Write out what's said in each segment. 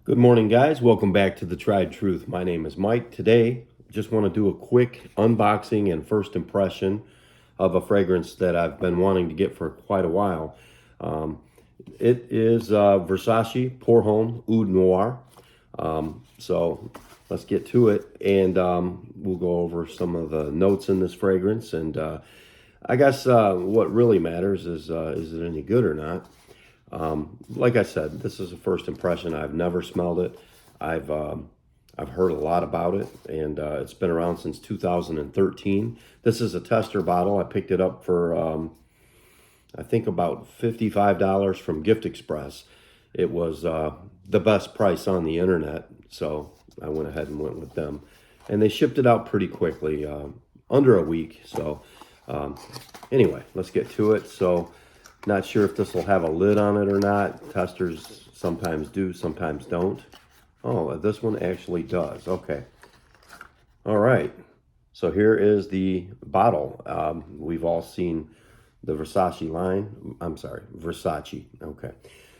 Good morning, guys. Welcome back to The Tried Truth. My name is Mike. Today, just want to do a quick unboxing and first impression of a fragrance that I've been wanting to get for quite a while. It is Versace Pour Homme Oud Noir. So let's get to it, and we'll go over some of the notes in this fragrance. And I guess what really matters is it any good or not? Like I said, this is a first impression. I've never smelled it. I've heard a lot about it, and it's been around since 2013. This is a tester bottle. I picked it up for I think about $55 from Gift Express. It was the best price on the internet, so I went ahead and went with them. And they shipped it out pretty quickly, under a week. So anyway, let's get to it. So not sure if this will have a lid on it or not. Testers sometimes do, sometimes don't. Oh, this one actually does. Okay. All right. So here is the bottle. We've all seen the Versace line. I'm sorry, Versace. Okay.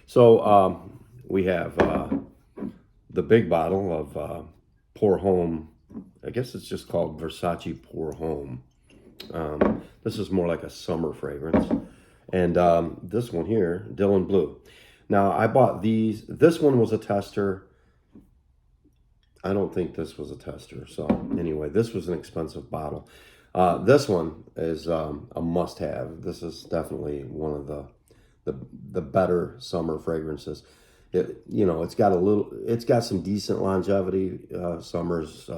So we have the big bottle of Pour Homme. I guess it's just called Versace Pour Homme. This is more like a summer fragrance. And this one here, Dylan Blue. Now, I bought these. This one was a tester. I don't think this was a tester. So anyway, this was an expensive bottle. This one is a must-have. This is definitely one of the better summer fragrances. It's got some decent longevity. Summer's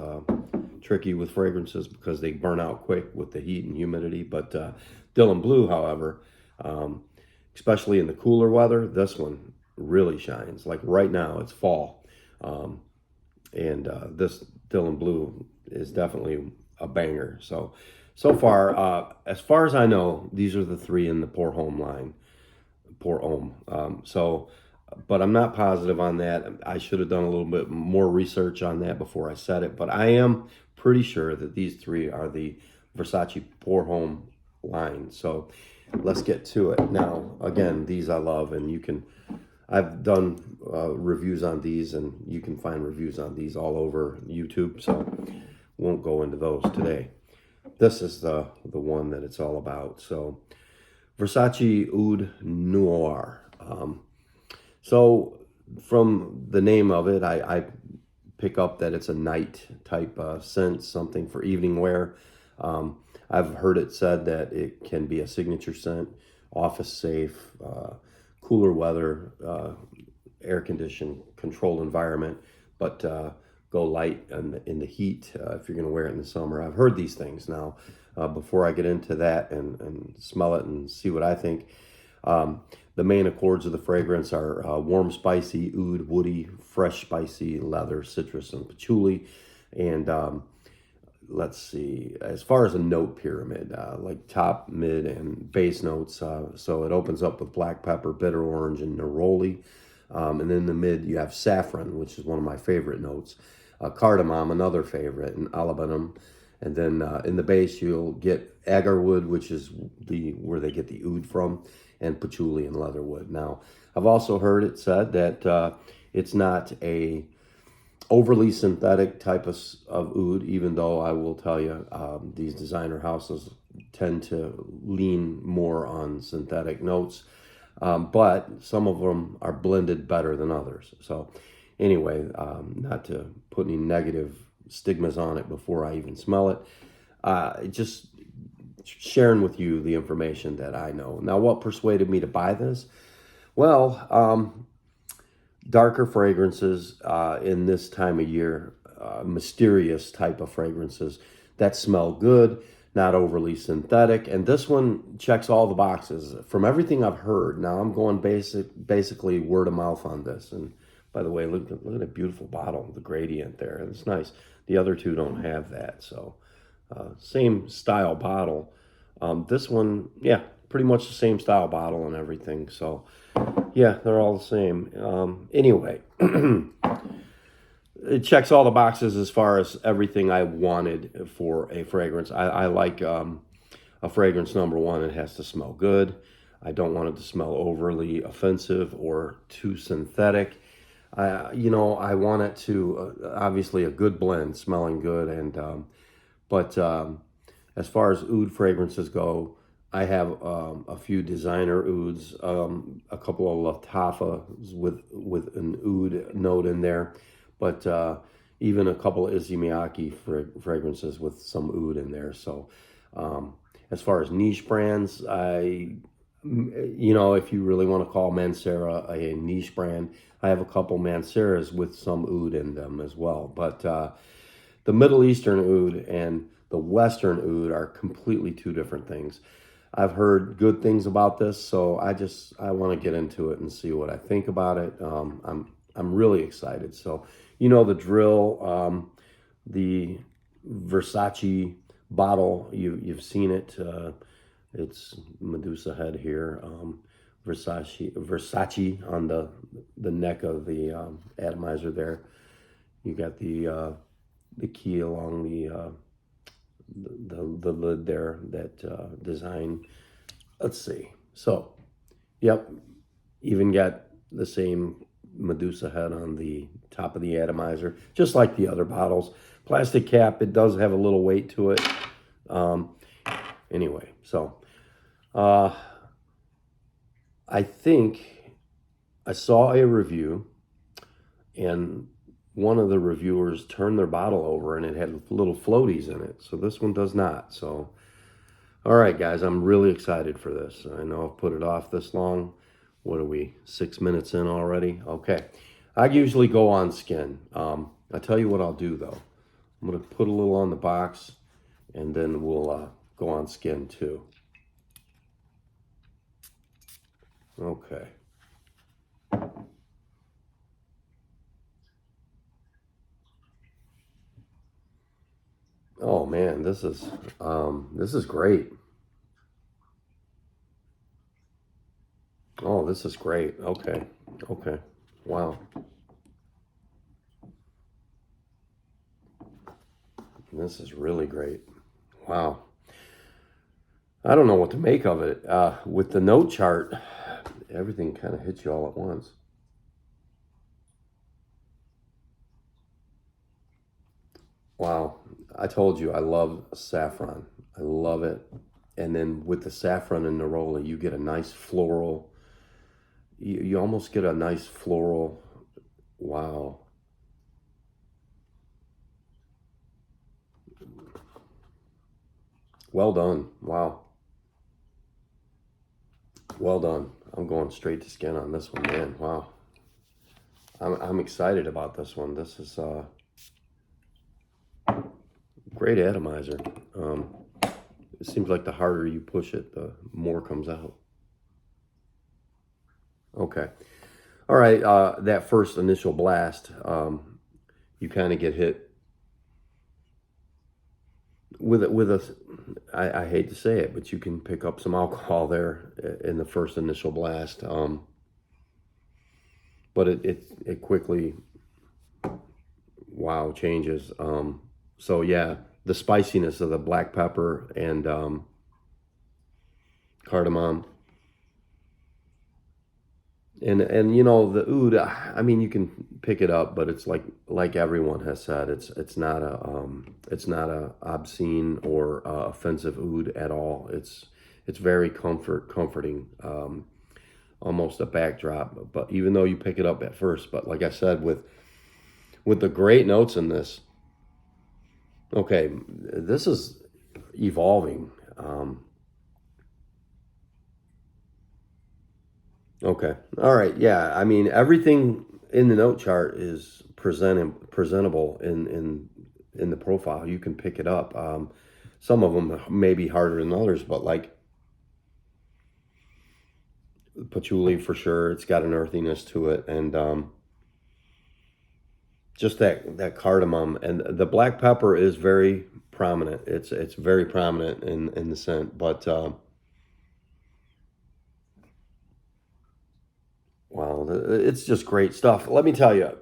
tricky with fragrances because they burn out quick with the heat and humidity. But Dylan Blue, however, especially in the cooler weather, this one really shines. Like right now, it's fall. This Dylan Blue is definitely a banger. So far, as far as I know, these are the three in the Pour Homme line. Pour Homme. But I'm not positive on that. I should have done a little bit more research on that before I said it. But I am pretty sure that these three are the Versace Pour Homme line. So let's get to it. Now, again, these I love, and I've done reviews on these, and you can find reviews on these all over YouTube, so won't go into those today. This is the one that it's all about. So Versace Oud Noir. So from the name of it, I pick up that it's a night type scent, something for evening wear. I've heard it said that it can be a signature scent, office safe, cooler weather, air conditioned, controlled environment, but go light in the heat if you're going to wear it in the summer. I've heard these things. Now, before I get into that and smell it and see what I think, the main accords of the fragrance are warm, spicy, oud, woody, fresh, spicy, leather, citrus, and patchouli. And let's see, as far as a note pyramid, like top, mid, and base notes. So it opens up with black pepper, bitter orange, and neroli. And then in the mid, you have saffron, which is one of my favorite notes. Cardamom, another favorite, and olibanum. And then in the base, you'll get agarwood, which is where they get the oud from, and patchouli and leatherwood. Now, I've also heard it said that it's not a overly synthetic type of oud, even though I will tell you these designer houses tend to lean more on synthetic notes, but some of them are blended better than others. So anyway, not to put any negative stigmas on it before I even smell it, just sharing with you the information that I know. Now, what persuaded me to buy this? Well, darker fragrances in this time of year, mysterious type of fragrances that smell good, not overly synthetic. And this one checks all the boxes from everything I've heard. Now I'm going basically word of mouth on this. And by the way, look at that beautiful bottle, the gradient there. It's nice. The other two don't have that. So same style bottle. This one, yeah, pretty much the same style bottle and everything. So yeah, they're all the same. Anyway, it checks all the boxes as far as everything I wanted for a fragrance. I like a fragrance, number one, it has to smell good. I don't want it to smell overly offensive or too synthetic. I want it to obviously a good blend, smelling good, and but as far as oud fragrances go, I have a few designer ouds, a couple of Latafas with an oud note in there, but even a couple of Issey Miyake fragrances with some oud in there. So as far as niche brands, if you really want to call Mancera a niche brand, I have a couple Manceras with some oud in them as well. But the Middle Eastern oud and the Western oud are completely two different things. I've heard good things about this, so I want to get into it and see what I think about it. I'm really excited. So the drill. The Versace bottle, you've seen it. It's Medusa head here. Versace on the neck of the atomizer there. You got the key along the lid there, that design. Let's see. So, yep, even got the same Medusa head on the top of the atomizer, just like the other bottles. Plastic cap, it does have a little weight to it. Anyway, so I think I saw a review, and one of the reviewers turned their bottle over and it had little floaties in it. So this one does not. So, all right, guys, I'm really excited for this. I know I've put it off this long. What are we, 6 minutes in already? Okay. I usually go on skin. I tell you what I'll do, though. I'm going to put a little on the box, and then we'll go on skin, too. Okay. Oh, man, this is great. Oh, this is great. Okay. Okay. Wow. This is really great. Wow. I don't know what to make of it. With the note chart, everything kind of hits you all at once. Wow. I told you I love saffron. I love it. And then with the saffron and neroli, you get a nice floral. You almost get a nice floral. Wow. Well done. Wow. Well done. I'm going straight to skin on this one, man. Wow. I'm excited about this one. This is great atomizer. It seems like the harder you push it, the more comes out. Okay. All right. That first initial blast, you kind of get hit with I hate to say it, but you can pick up some alcohol there in the first initial blast. But it quickly, wow, changes. So yeah, the spiciness of the black pepper and cardamom, and the oud. I mean, you can pick it up, but it's like everyone has said, it's not a obscene or offensive oud at all. It's very comforting. Almost a backdrop, but even though you pick it up at first, but like I said, with the great notes in this. Okay, this is evolving. Okay, all right, yeah. I mean, everything in the note chart is presentable in the profile. You can pick it up. Some of them may be harder than others, but like patchouli for sure, it's got an earthiness to it, and just that cardamom, and the black pepper is very prominent. It's very prominent in the scent, but wow, it's just great stuff. Let me tell you,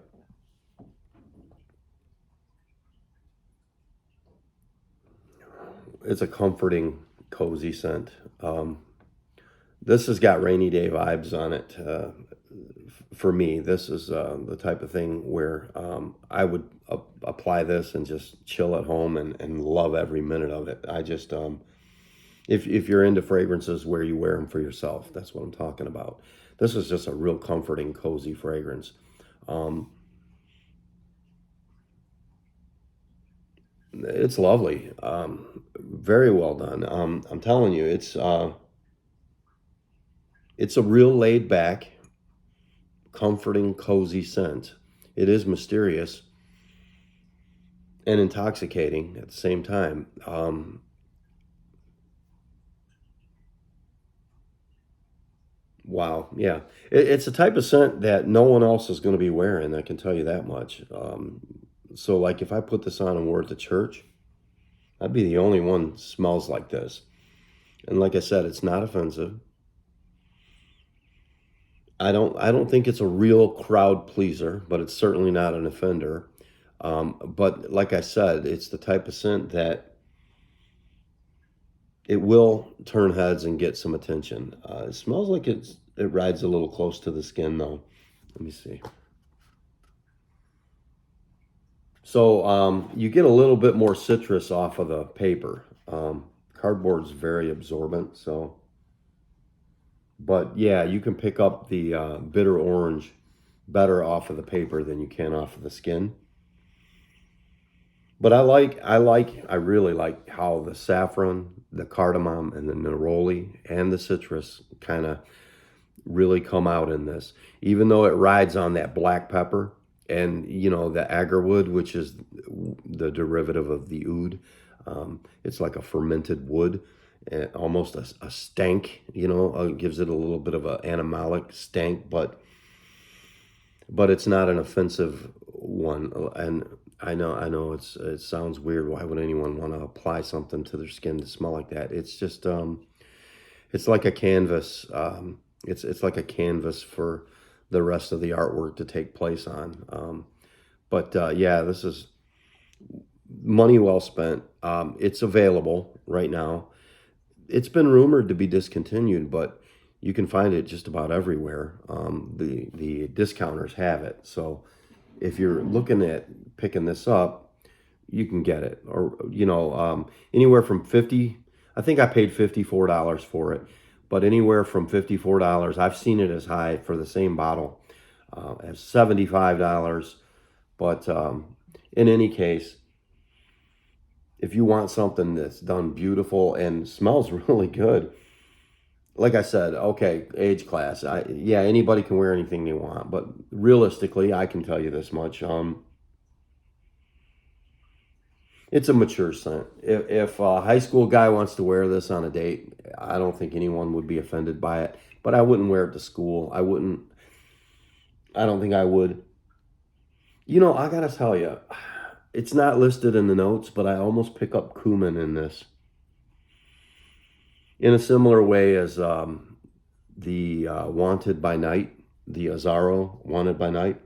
it's a comforting, cozy scent. This has got rainy day vibes on it. for me, this is the type of thing where I would apply this and just chill at home and love every minute of it. I just, if you're into fragrances where you wear them for yourself, that's what I'm talking about. This is just a real comforting, cozy fragrance. Um, it's lovely. Very well done. I'm telling you, it's a real laid back, comforting, cozy scent. It is mysterious and intoxicating at the same time. Wow, yeah, it's a type of scent that no one else is going to be wearing. I can tell you that much. So, like, if I put this on and wore it to church, I'd be the only one smells like this. And like I said, it's not offensive. I don't think it's a real crowd pleaser, but it's certainly not an offender. But like I said, it's the type of scent that it will turn heads and get some attention. It smells like it rides a little close to the skin though. Let me see. So you get a little bit more citrus off of the paper. Cardboard's very absorbent, so but yeah, you can pick up the bitter orange better off of the paper than you can off of the skin. But I really like how the saffron, the cardamom, and the neroli and the citrus kind of really come out in this. Even though it rides on that black pepper and the agarwood, which is the derivative of the oud. It's like a fermented wood, almost a stank. Gives it a little bit of an animalic stank, but it's not an offensive one. And I know it sounds weird. Why would anyone want to apply something to their skin to smell like that? It's just it's like a canvas. It's like a canvas for the rest of the artwork to take place on. But yeah, this is money well spent. It's available right now. It's been rumored to be discontinued, but you can find it just about everywhere. The discounters have it. So if you're looking at picking this up, you can get it. Or, anywhere from 50, I think I paid $54 for it, but anywhere from $54, I've seen it as high for the same bottle as $75. But in any case, if you want something that's done beautiful and smells really good, like I said, okay, age class. Yeah, anybody can wear anything they want, but realistically, I can tell you this much. It's a mature scent. If a high school guy wants to wear this on a date, I don't think anyone would be offended by it. But I wouldn't wear it to school. I wouldn't. I don't think I would. I gotta tell you, it's not listed in the notes, but I almost pick up cumin in this in a similar way as the Wanted by Night, the Azzaro Wanted by Night.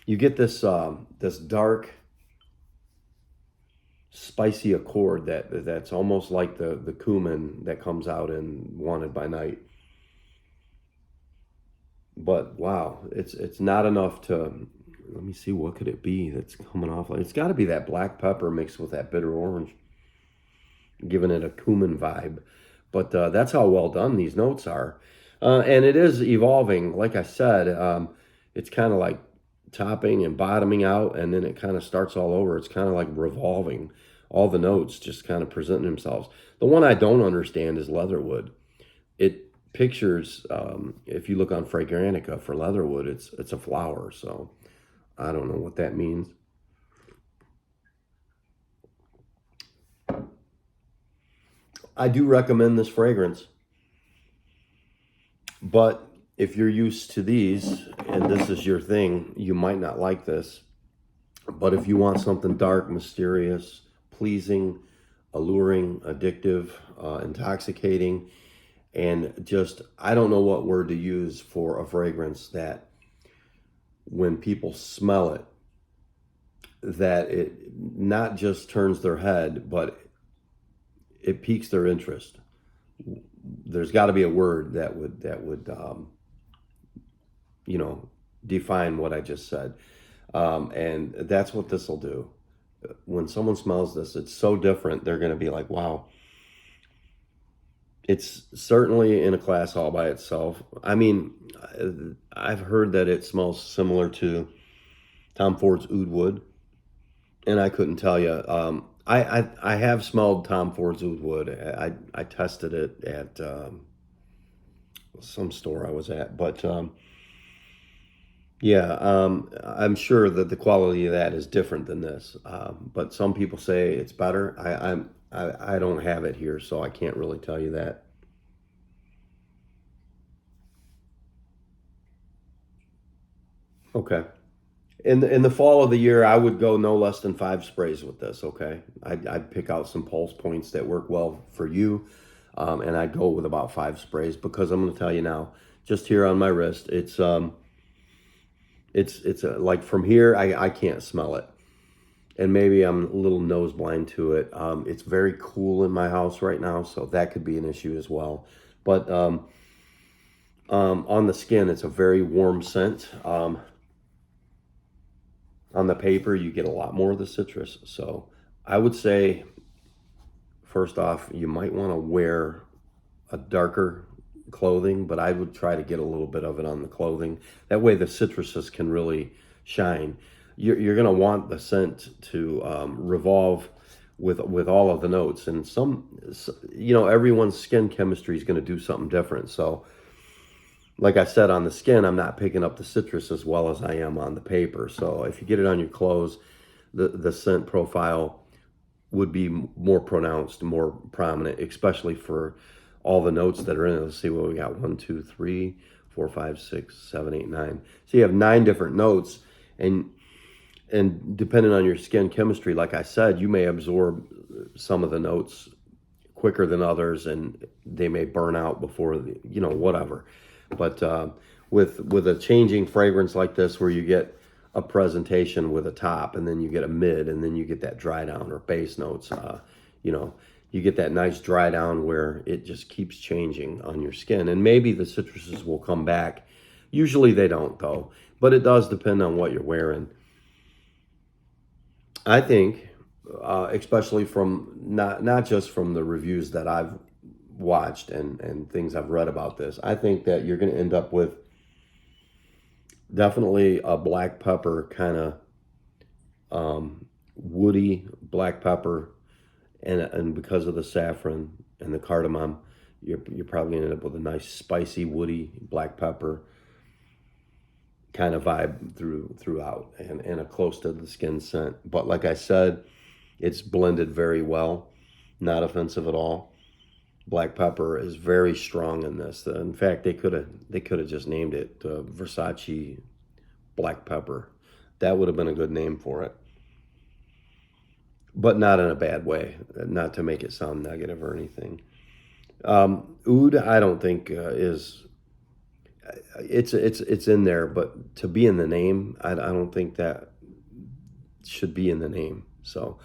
You get this dark, spicy accord that's almost like the cumin that comes out in Wanted by Night. But wow, it's not enough to. Let me see, what could it be that's coming off like? It's got to be that black pepper mixed with that bitter orange, giving it a cumin vibe. But that's how well done these notes are. And it is evolving. Like I said, it's kind of like topping and bottoming out, and then it kind of starts all over. It's kind of like revolving. All the notes just kind of presenting themselves. The one I don't understand is leatherwood. It pictures, if you look on Fragrantica for leatherwood, it's a flower. So I don't know what that means. I do recommend this fragrance, but if you're used to these and this is your thing, you might not like this. But if you want something dark, mysterious, pleasing, alluring, addictive, intoxicating, and just, I don't know what word to use for a fragrance that when people smell it, that it not just turns their head, but it piques their interest. There's got to be a word that would you know, define what I just said. And that's what this will do. When someone smells this, it's so different. They're going to be like, wow, it's certainly in a class all by itself. I mean, I've heard that it smells similar to Tom Ford's Oud Wood, and I couldn't tell you. I have smelled Tom Ford's Oud Wood. I tested it at some store I was at, but yeah, I'm sure that the quality of that is different than this. But some people say it's better. I don't have it here, so I can't really tell you that. Okay. In the fall of the year, I would go no less than 5 sprays with this. Okay, I'd pick out some pulse points that work well for you, and I'd go with about 5 sprays because I'm going to tell you now, just here on my wrist, like from here, I can't smell it, and maybe I'm a little nose blind to it. It's very cool in my house right now, so that could be an issue as well. But on the skin, it's a very warm scent. On the paper, you get a lot more of the citrus. So I would say, first off, you might want to wear a darker clothing, but I would try to get a little bit of it on the clothing. That way the citruses can really shine. You're going to want the scent to revolve with all of the notes. And everyone's skin chemistry is going to do something different. So like I said, on the skin, I'm not picking up the citrus as well as I am on the paper. So if you get it on your clothes, the scent profile would be more pronounced, more prominent, especially for all the notes that are in it. Let's see what we got. 1, 2, 3, 4, 5, 6, 7, 8, 9. So you have 9 different notes, and depending on your skin chemistry, like I said, you may absorb some of the notes quicker than others, and they may burn out before whatever. But with a changing fragrance like this, where you get a presentation with a top, and then you get a mid, and then you get that dry down or base notes, you get that nice dry down where it just keeps changing on your skin. And maybe the citruses will come back. Usually they don't, though. But it does depend on what you're wearing. I think, especially from not just from the reviews that I've watched and things I've read about this, I think that you're going to end up with definitely a black pepper kind of woody black pepper, and because of the saffron and the cardamom, you're probably going to end up with a nice spicy woody black pepper kind of vibe throughout, and a close to the skin scent. But like I said, it's blended very well, not offensive at all. Black pepper is very strong in this. In fact, they could have just named it Versace black pepper. That would have been a good name for it, but not in a bad way. Not to make it sound negative or anything. Oud, I don't think is. It's in there, but to be in the name, I don't think that should be in the name. So.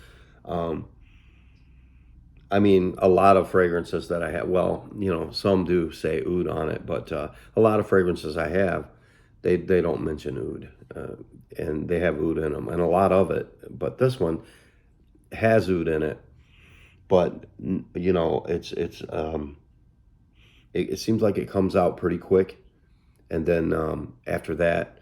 I mean, a lot of fragrances that I have, well, some do say oud on it, but a lot of fragrances I have, they don't mention oud, and they have oud in them, and a lot of it. But this one has oud in it, but it seems like it comes out pretty quick, and then after that,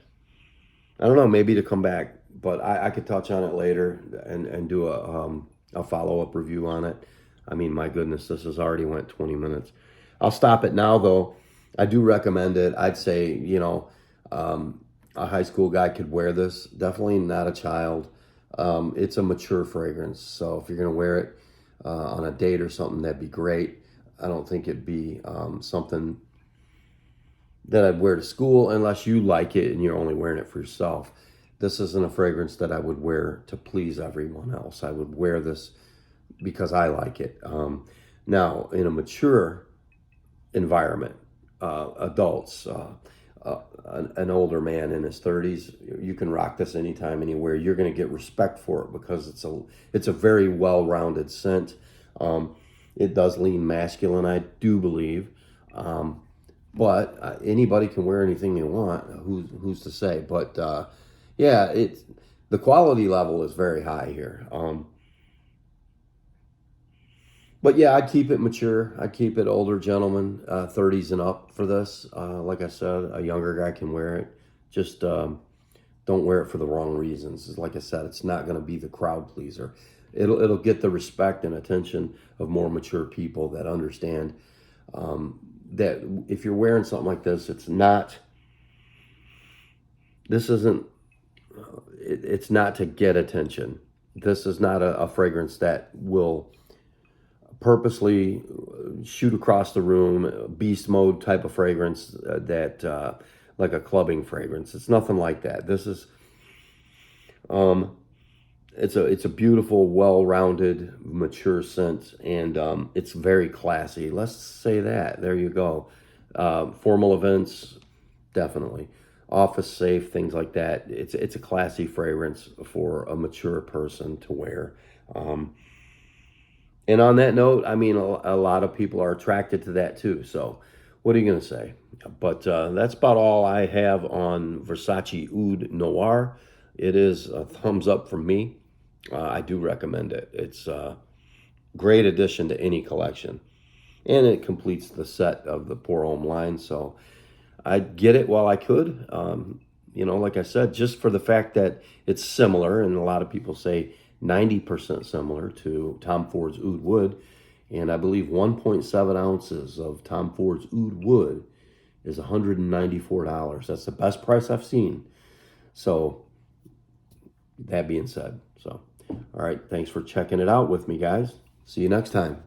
I don't know, maybe to come back, but I could touch on it later and do a follow-up review on it. I mean, my goodness, this has already went 20 minutes. I'll stop it now, though. I do recommend it. I'd say, a high school guy could wear this. Definitely not a child. It's a mature fragrance. So if you're going to wear it on a date or something, that'd be great. I don't think it'd be something that I'd wear to school unless you like it and you're only wearing it for yourself. This isn't a fragrance that I would wear to please everyone else. I would wear this because I like it. Now, in a mature environment, adults, an older man in his 30s, you can rock this anytime, anywhere. You're going to get respect for it because it's a very well-rounded scent. It does lean masculine, I do believe. but anybody can wear anything they want. Who's to say? But yeah, the quality level is very high here. But yeah, I'd keep it mature. I'd keep it older gentleman, 30s and up for this. Like I said, a younger guy can wear it. Just don't wear it for the wrong reasons. Like I said, it's not going to be the crowd pleaser. It'll get the respect and attention of more mature people that understand that if you're wearing something like this, it's not. This isn't. It's not to get attention. This is not a fragrance that will purposely shoot across the room, beast mode type of fragrance that like a clubbing fragrance. It's nothing like that. This is um, it's a beautiful, well-rounded, mature scent, and it's very classy. Let's say that. There you go. Formal events, definitely. Office safe, things like that. It's a classy fragrance for a mature person to wear. And on that note, I mean, a lot of people are attracted to that too. So, what are you going to say? But that's about all I have on Versace Oud Noir. It is a thumbs up from me. I do recommend it. It's a great addition to any collection. And it completes the set of the Pour Homme line. So, I'd get it while I could. Like I said, just for the fact that it's similar, and a lot of people say 90% similar to Tom Ford's Oud Wood. And I believe 1.7 ounces of Tom Ford's Oud Wood is $194. That's the best price I've seen. So, that being said, all right, thanks for checking it out with me, guys. See you next time.